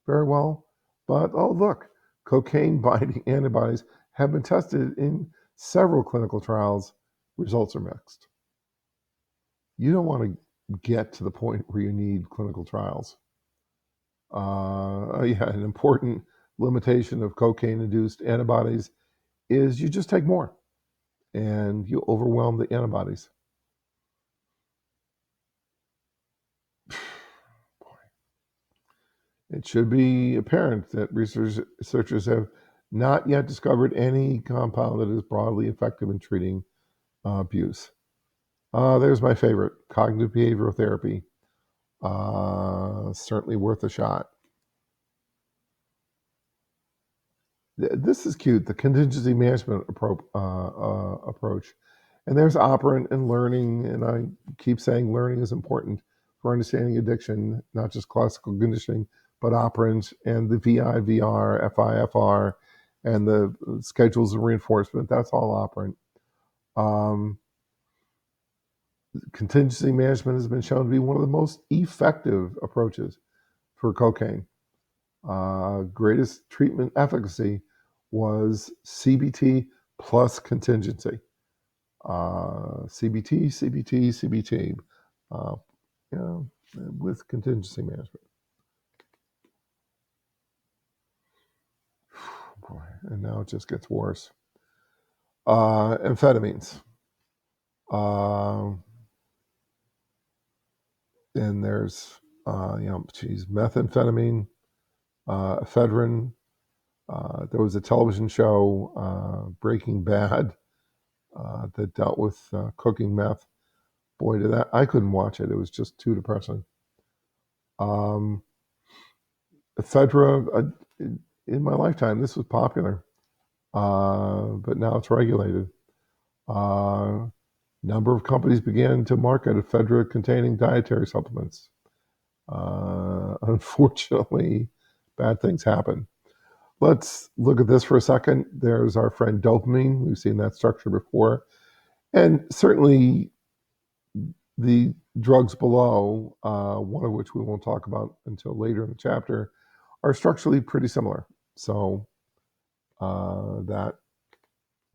very well. But oh, look, cocaine binding antibodies have been tested in several clinical trials. Results are mixed. You don't want to get to the point where you need clinical trials. An important limitation of cocaine induced antibodies is you just take more and you overwhelm the antibodies. It should be apparent that researchers have not yet discovered any compound that is broadly effective in treating abuse. There's my favorite, cognitive behavioral therapy. Certainly worth a shot. This is cute, the contingency management approach. And there's operant and learning, and I keep saying learning is important for understanding addiction, not just classical conditioning, but operant and the VIVR, FIFR, and the schedules of reinforcement. That's all operant. Um, Contingency management has been shown to be one of the most effective approaches for cocaine. Greatest treatment efficacy was CBT plus contingency. CBT, CBT, CBT, uh, you know, with contingency management. Boy, and now it just gets worse. Amphetamines. Uh, and there's methamphetamine, ephedrine. There was a television show, Breaking Bad, that dealt with cooking meth. Boy, did that I couldn't watch it. It was just too depressing. Um, ephedra, in my lifetime, this was popular, but now it's regulated. Uh, Number of companies began to market ephedra-containing dietary supplements. Unfortunately, bad things happen. Let's look at this for a second. There's our friend dopamine. We've seen that structure before. And certainly the drugs below, one of which we won't talk about until later in the chapter, are structurally pretty similar. So that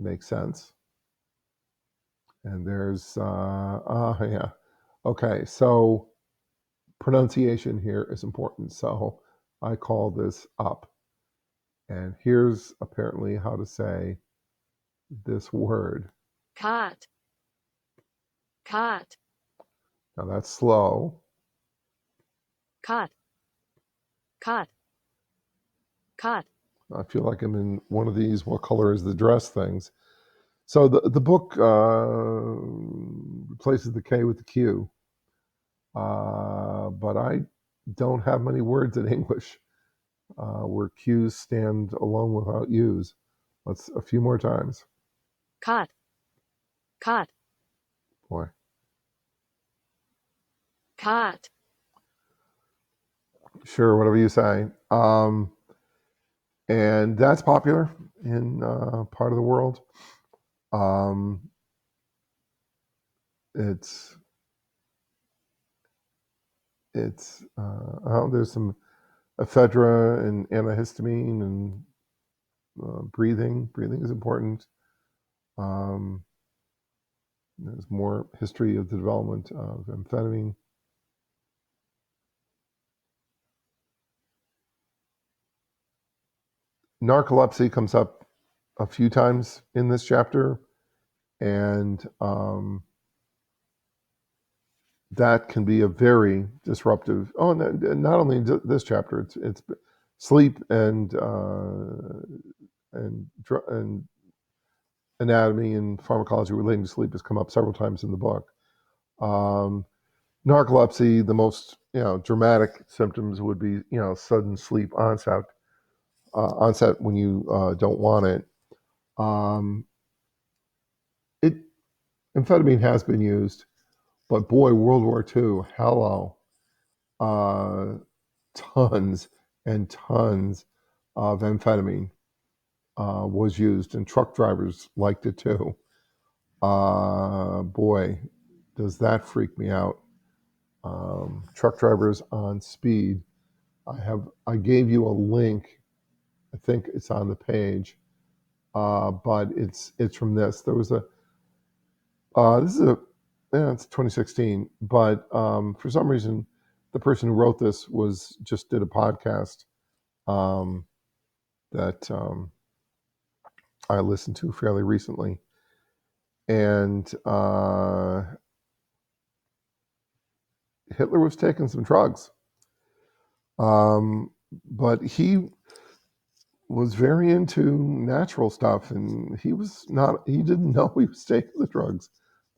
makes sense. And there's, yeah. Okay, so pronunciation here is important. So I call this up. And here's apparently how to say this word. Cot. Cot. Now that's slow. Cot. Cot. Cot. I feel like I'm in one of these what color is the dress things. So the book replaces the K with the Q. But I don't have many words in English where Q's stand alone without U's. Let's a few more times. Cot. Cot. Boy. Cot. Sure, whatever you say. And that's popular in part of the world. It's there's some ephedra and antihistamine and breathing. Breathing is important. There's more history of the development of amphetamine. Narcolepsy comes up a few times in this chapter, and that can be a very disruptive. Oh, not only this chapter, it's sleep and anatomy and pharmacology relating to sleep has come up several times in the book. Narcolepsy, the most dramatic symptoms would be sudden sleep onset when you don't want it. It amphetamine has been used, but boy, World War II, hello, tons and tons of amphetamine was used, and truck drivers liked it too. Boy, does that freak me out. Truck drivers on speed. I gave you a link. I think it's on the page, but it's from this. There was a it's 2016, but for some reason, the person who wrote this just did a podcast that I listened to fairly recently, and Hitler was taking some drugs, but he was very into natural stuff, and he didn't know he was taking the drugs.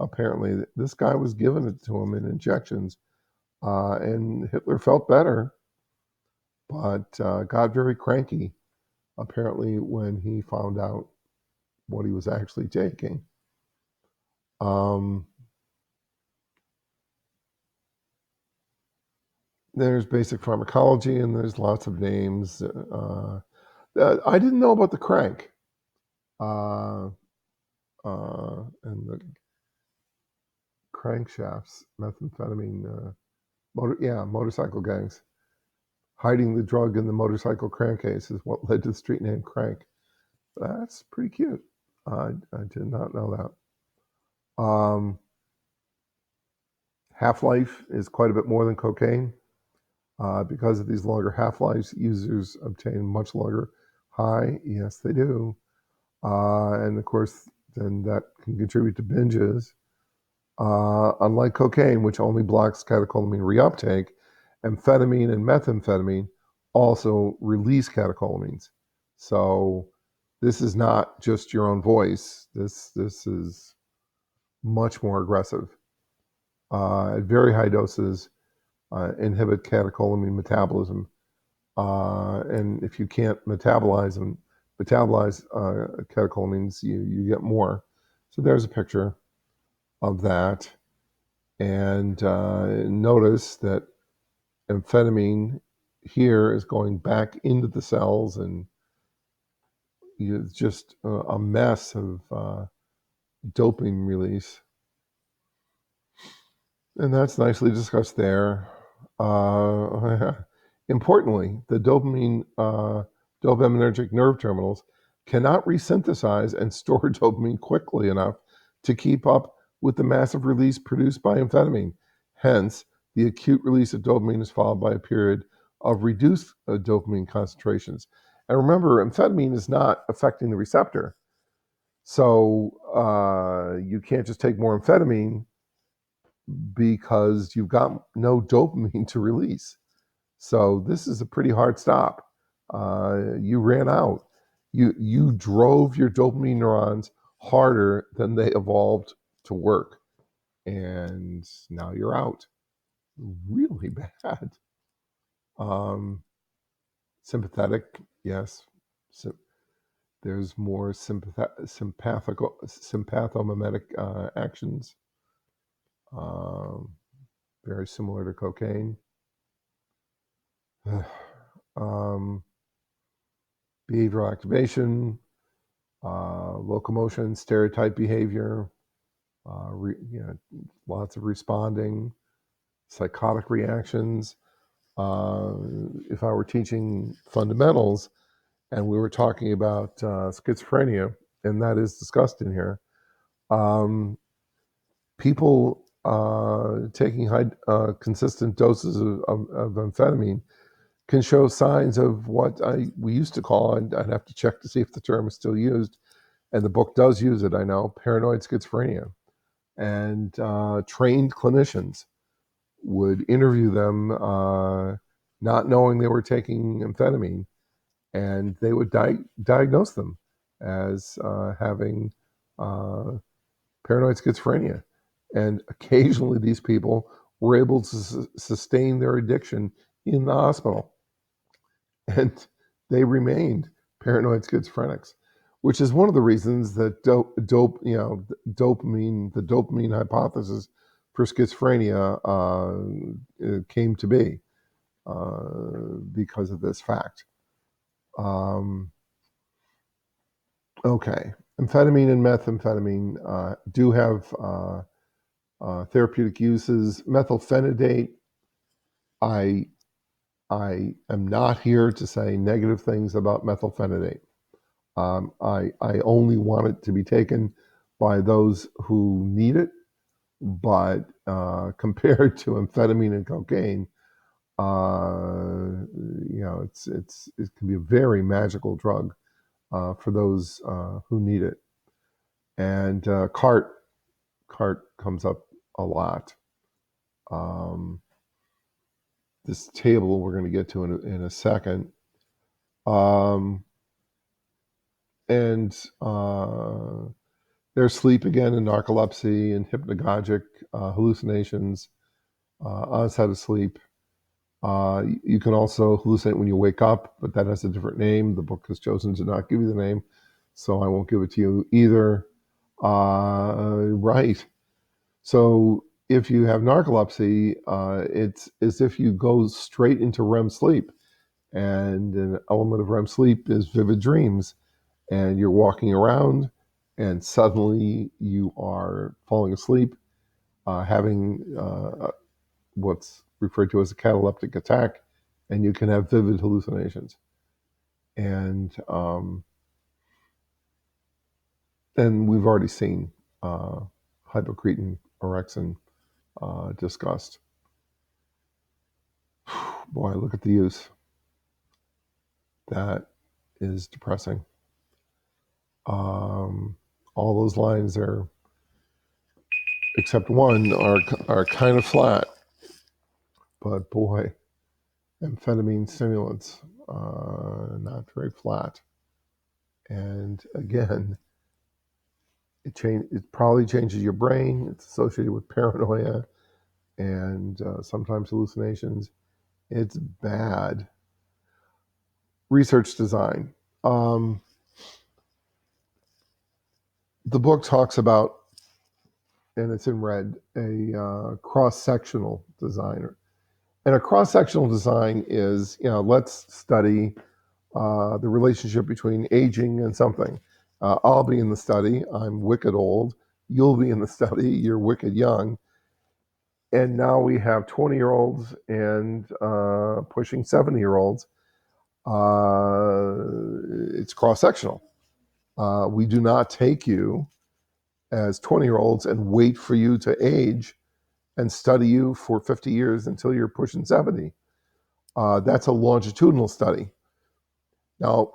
Apparently, this guy was giving it to him in injections, and Hitler felt better, but got very cranky, apparently, when he found out what he was actually taking. There's basic pharmacology, and there's lots of names. I didn't know about the crank and the crankshafts, methamphetamine, motorcycle gangs. Hiding the drug in the motorcycle crankcase is what led to the street name Crank. That's pretty cute. I did not know that. Half-life is quite a bit more than cocaine. Because of these longer half-lives, users obtain much longer high. Yes, they do. And of course, then that can contribute to binges. Unlike cocaine, which only blocks catecholamine reuptake, amphetamine and methamphetamine also release catecholamines. So this is not just your own voice. This is much more aggressive. At very high doses, inhibit catecholamine metabolism. And if you can't metabolize catecholamines, you get more. So there's a picture of that. And notice that amphetamine here is going back into the cells, and it's just a mess of dopamine release. And that's nicely discussed there. Importantly, the dopaminergic nerve terminals cannot resynthesize and store dopamine quickly enough to keep up with the massive release produced by amphetamine. Hence, the acute release of dopamine is followed by a period of reduced dopamine concentrations. And remember, amphetamine is not affecting the receptor. So you can't just take more amphetamine because you've got no dopamine to release. So this is a pretty hard stop. You ran out. You drove your dopamine neurons harder than they evolved to work, and now you're out. Really bad. Sympathetic, yes. There's more sympathomimetic actions, very similar to cocaine. Behavioral activation, locomotion, stereotype behavior, lots of responding, psychotic reactions. If I were teaching fundamentals and we were talking about schizophrenia, and that is discussed in here, people taking high, consistent doses of amphetamine can show signs of what we used to call, and I'd have to check to see if the term is still used, and the book does use it, I know, paranoid schizophrenia. And trained clinicians would interview them not knowing they were taking amphetamine, and they would diagnose them as having paranoid schizophrenia. And occasionally these people were able to sustain their addiction in the hospital. And they remained paranoid schizophrenics, which is one of the reasons that the dopamine hypothesis for schizophrenia came to be because of this fact. Okay, amphetamine and methamphetamine do have therapeutic uses. Methylphenidate, I am not here to say negative things about methylphenidate. I only want it to be taken by those who need it, but compared to amphetamine and cocaine, it can be a very magical drug for those who need it. And CART comes up a lot. This table we're going to get to in a second. And there's sleep again, and narcolepsy, and hypnagogic hallucinations, onset of sleep. You can also hallucinate when you wake up, but that has a different name. The book has chosen to not give you the name, so I won't give it to you either. Right. So if you have narcolepsy, it's as if you go straight into REM sleep. And an element of REM sleep is vivid dreams. And you're walking around, and suddenly you are falling asleep, having what's referred to as a cataleptic attack, and you can have vivid hallucinations. And we've already seen hypocretin, orexin discussed. Boy, look at the use. That is depressing. All those lines are except one, are kind of flat. But boy, amphetamine stimulants, not very flat. And again, it probably changes your brain. It's associated with paranoia and sometimes hallucinations. It's bad. Research design. Um, the book talks about, and it's in red, a cross-sectional designer. And a cross-sectional design is, let's study the relationship between aging and something. I'll be in the study. I'm wicked old. You'll be in the study. You're wicked young. And now we have 20-year-olds and pushing 70-year-olds. It's cross-sectional. We do not take you as 20-year-olds and wait for you to age and study you for 50 years until you're pushing 70. That's a longitudinal study. Now,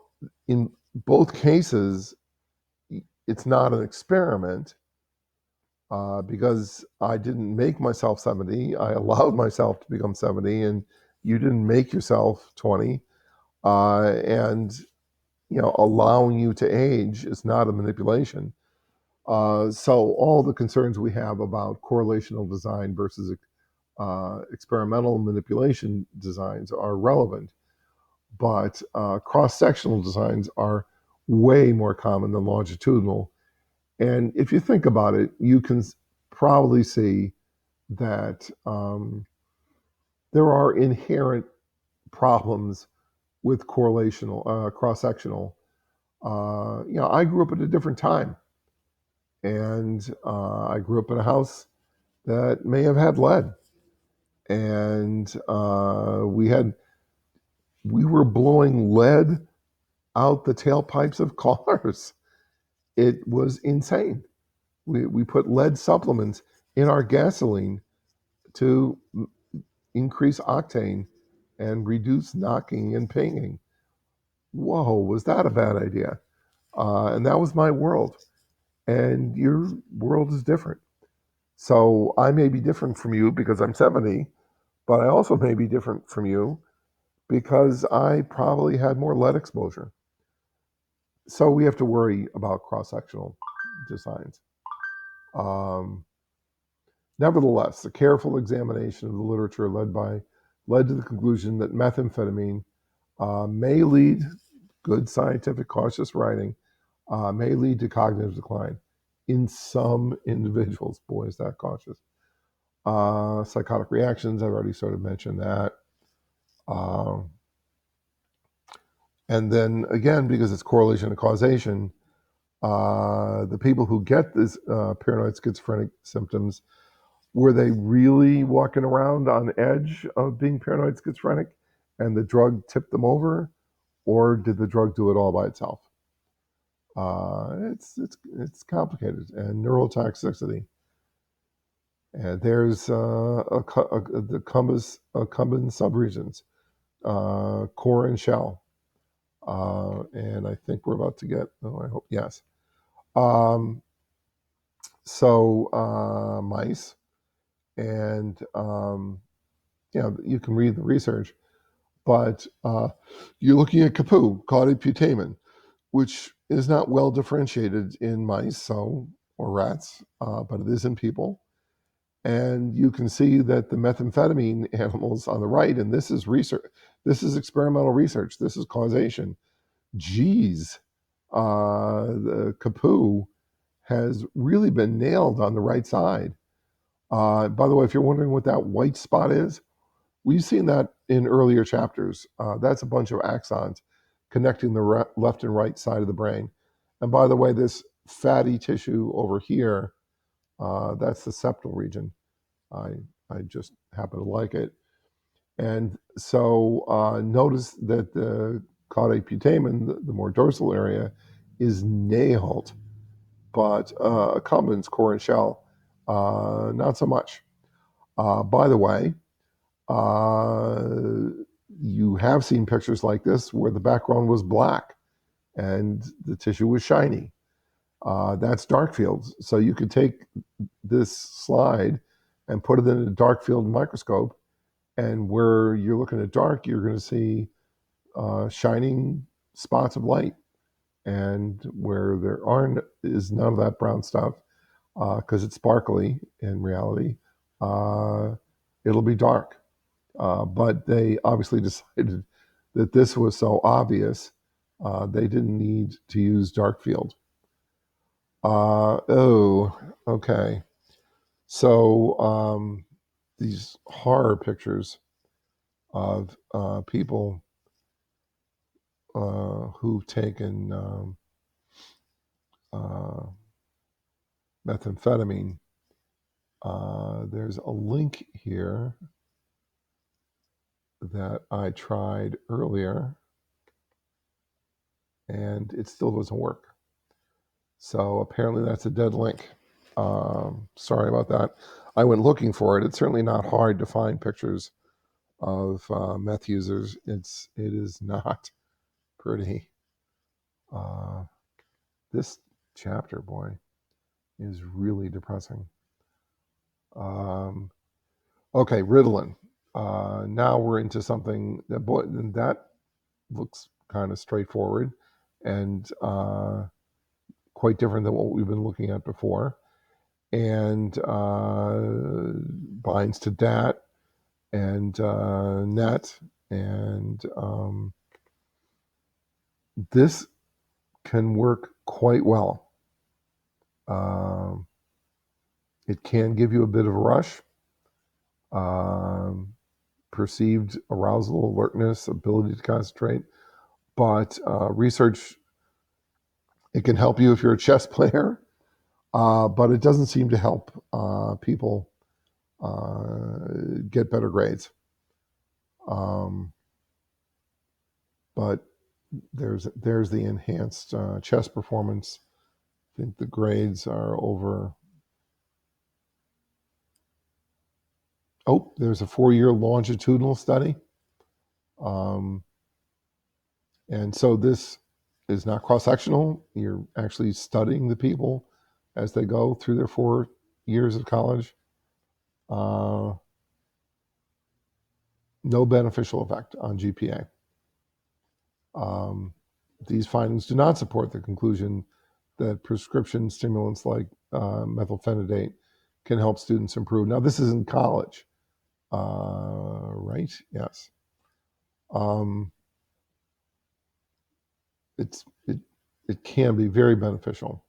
in both cases, it's not an experiment because I didn't make myself 70. I allowed myself to become 70, and you didn't make yourself 20. And allowing you to age is not a manipulation. So all the concerns we have about correlational design versus experimental manipulation designs are relevant, but cross-sectional designs are way more common than longitudinal. And if you think about it, you can probably see that there are inherent problems with correlational, cross-sectional. I grew up at a different time, and I grew up in a house that may have had lead, and we were blowing lead out the tailpipes of cars. It was insane. We put lead supplements in our gasoline to increase octane and reduce knocking and pinging. Whoa, was that a bad idea? And that was my world. And your world is different. So I may be different from you because I'm 70, but I also may be different from you because I probably had more lead exposure. So we have to worry about cross-sectional designs. Um, Nevertheless, a careful examination of the literature led to the conclusion that methamphetamine may lead, good scientific cautious writing, may lead to cognitive decline in some individuals. Boy, is that cautious. Psychotic reactions, I've already sort of mentioned that. And then again, because it's correlation and causation, the people who get this paranoid schizophrenic symptoms, were they really walking around on edge of being paranoid schizophrenic and the drug tipped them over, or did the drug do it all by itself? It's complicated. And neurotoxicity. And there's the Cumbin subregions, core and shell. And I think we're about to get, I hope, yes. Mice, and you can read the research, but you're looking at CAPU, caudate putamen, which is not well differentiated in mice, or rats, but it is in people. And you can see that the methamphetamine animals on the right, and this is research, this is experimental research, this is causation. Geez, the CAPU has really been nailed on the right side. By the way, if you're wondering what that white spot is, we've seen that in earlier chapters. That's a bunch of axons connecting the left and right side of the brain. And by the way, this fatty tissue over here, that's the septal region. I just happen to like it. And so notice that the caudate putamen, the more dorsal area, is nailed, but accumbens, core and shell, not so much. By the way, you have seen pictures like this where the background was black and the tissue was shiny. That's dark fields. So you could take this slide and put it in a dark field microscope, and where you're looking at dark, you're going to see shining spots of light, and where there aren't is none of that brown stuff because it's sparkly in reality. Uh, it'll be dark. But they obviously decided that this was so obvious, they didn't need to use dark field. Okay. So these horror pictures of people who've taken uh, methamphetamine. There's a link here that I tried earlier, and it still doesn't work. So apparently that's a dead link. Sorry about that. I went looking for it. It's certainly not hard to find pictures of meth users. It is not pretty. This chapter, boy, is really depressing. Okay, Ritalin. Now we're into something that looks kind of straightforward and quite different than what we've been looking at before, and binds to DAT and NET, and this can work quite well. It can give you a bit of a rush, perceived arousal, alertness, ability to concentrate, but research, it can help you if you're a chess player, but it doesn't seem to help people get better grades. But there's the enhanced chess performance. I think the grades are over. Oh, there's a 4-year longitudinal study. And so this is not cross-sectional. You're actually studying the people as they go through their 4 years of college. No beneficial effect on GPA. These findings do not support the conclusion that prescription stimulants like methylphenidate can help students improve. Now, this is in college, right? Yes. It can be very beneficial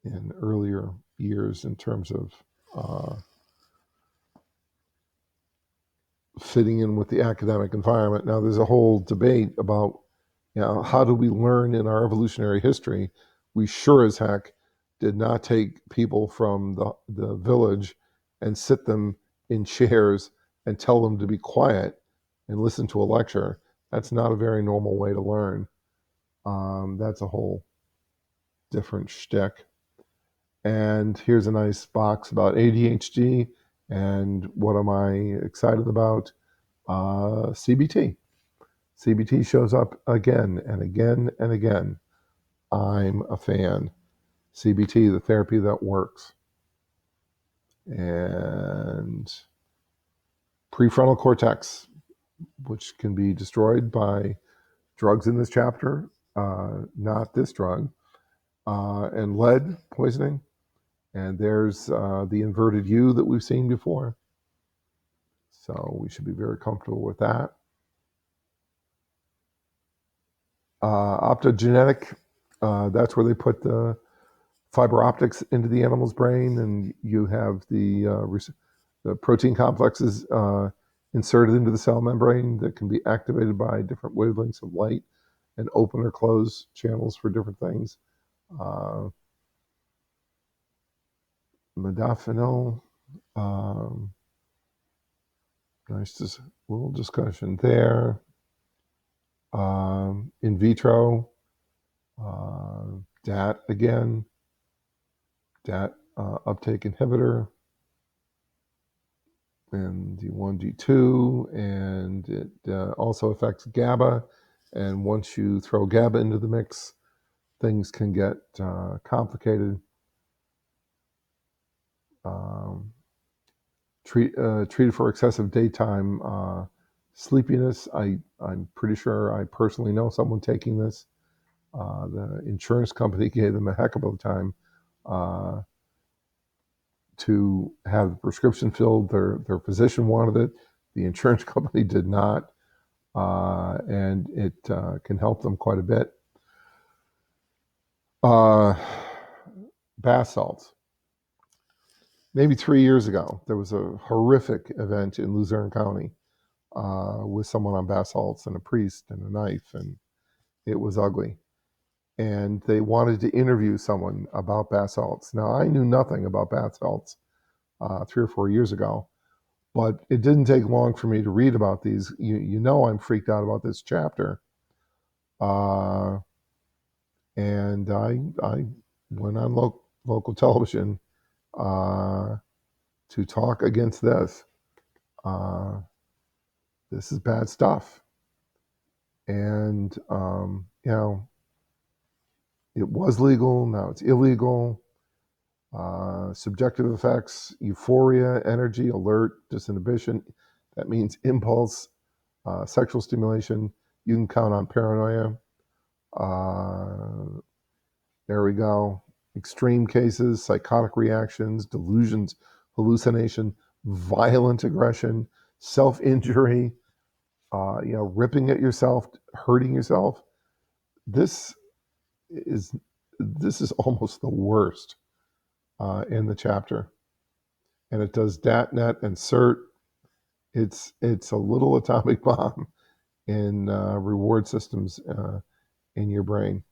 in earlier years in terms of fitting in with the academic environment. Now, there's a whole debate about, how do we learn in our evolutionary history? We sure as heck did not take people from the village and sit them in chairs and tell them to be quiet and listen to a lecture. That's not a very normal way to learn. That's a whole different shtick. And here's a nice box about ADHD. And what am I excited about? CBT. CBT shows up again and again and again. I'm a fan. CBT, the therapy that works. And prefrontal cortex, which can be destroyed by drugs in this chapter, not this drug, and lead poisoning. And there's the inverted U that we've seen before. So we should be very comfortable with that. Optogenetic, that's where they put the fiber optics into the animal's brain, and you have the protein complexes inserted into the cell membrane that can be activated by different wavelengths of light and open or close channels for different things. Modafinil, nice little discussion there. In vitro, DAT again, DAT uptake inhibitor, and D1, D2, and it also affects GABA. And once you throw GABA into the mix, things can get complicated. Treated for excessive daytime sleepiness. I'm pretty sure I personally know someone taking this. The insurance company gave them a heck of a time to have the prescription filled. Their physician wanted it. The insurance company did not. And it can help them quite a bit. Bath salts. Maybe 3 years ago, there was a horrific event in Luzerne County with someone on bath salts and a priest and a knife, and it was ugly. And they wanted to interview someone about bath salts. Now, I knew nothing about bath salts 3 or 4 years ago, but it didn't take long for me to read about these. You know I'm freaked out about this chapter. And I went on local television to talk against this. This is bad stuff. And, it was legal, now it's illegal. Subjective effects, euphoria, energy, alert, disinhibition. That means impulse, sexual stimulation. You can count on paranoia. There we go. Extreme cases, psychotic reactions, delusions, hallucination, violent aggression, self-injury, ripping at yourself, hurting yourself. This is almost the worst in the chapter, and it does DATNet and CERT. It's a little atomic bomb in reward systems in your brain.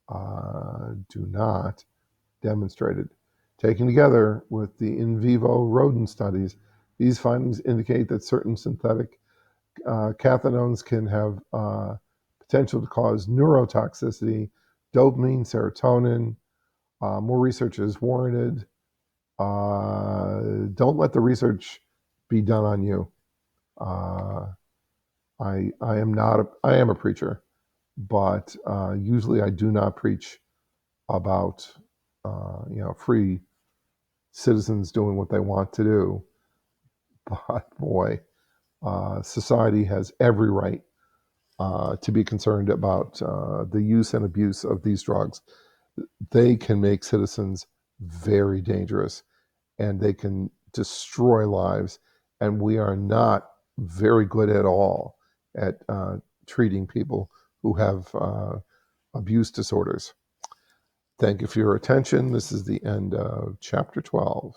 Do not demonstrate it. Taken together with the in vivo rodent studies, these findings indicate that certain synthetic cathinones can have potential to cause neurotoxicity, dopamine, serotonin. More research is warranted. Don't let the research be done on you. I am a preacher, but usually I do not preach about free citizens doing what they want to do. But boy, society has every right to be concerned about the use and abuse of these drugs. They can make citizens very dangerous, and they can destroy lives. And we are not very good at all at treating people who have abuse disorders. Thank you for your attention. This is the end of chapter 12.